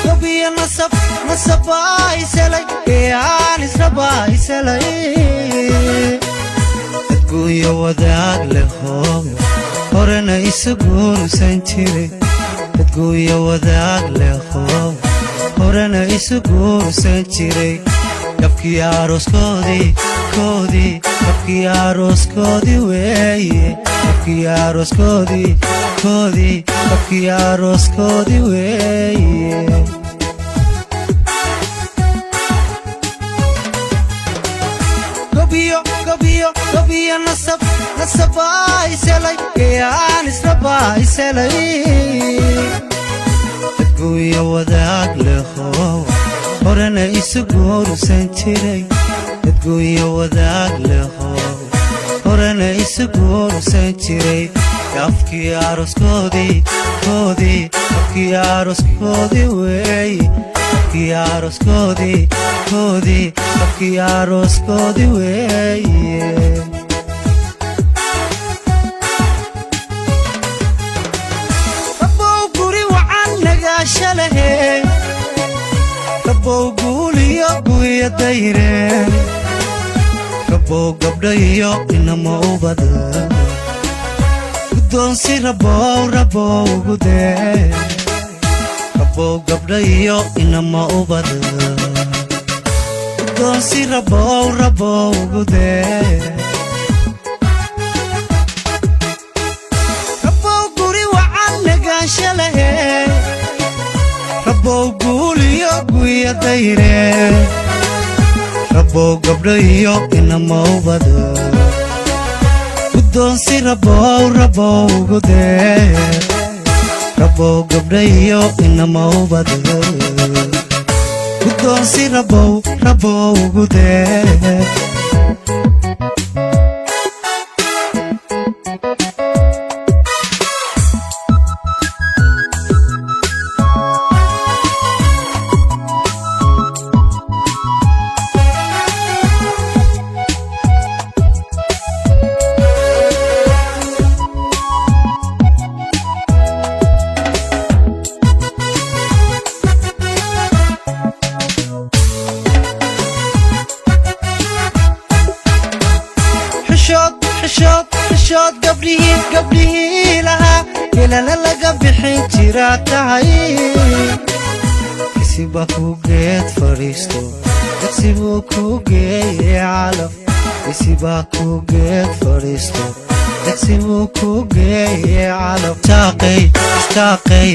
gobiyo nasabay selay aan israbay selay dadkuyo wadaag leho horena isuguursan jiray dadkuyo wadaag leho horena isuguursan jiray dabkii arooskoodii weeye dabkii arooskoodii weeye gobiyo nasabay selay aan israbay selay dadkuyo wadaag leho horena isuguursan jiray dadkuyo wadaag leho horena isuguursan jiray dabkii arooskoodii weeye dabkii arooskoodii weeye rabow guri wacan nagaasha lehe rabow guuliyo guya dayreen rabow gabdho iyo inama ubada guddoonsi rabow gudee rabow gabdho iyo inama ubada guddoonsi rabow gudee rabow guri wacan nagaansha lehe rabow guuliyo guya dayreen rabow gabdho iyo inama ubada guddoonsi rabow gudee rabow gabdho iyo inama ubada guddoonsi rabow gudee xishood gabdhihii lahaa ilana laga bixin jiraa tahay kisibaa ku geed fadhiisto dagsibuu ku geeye calaf kisibaa ku geed fadhiisto dagsibuu ku geeye calaf istaaqay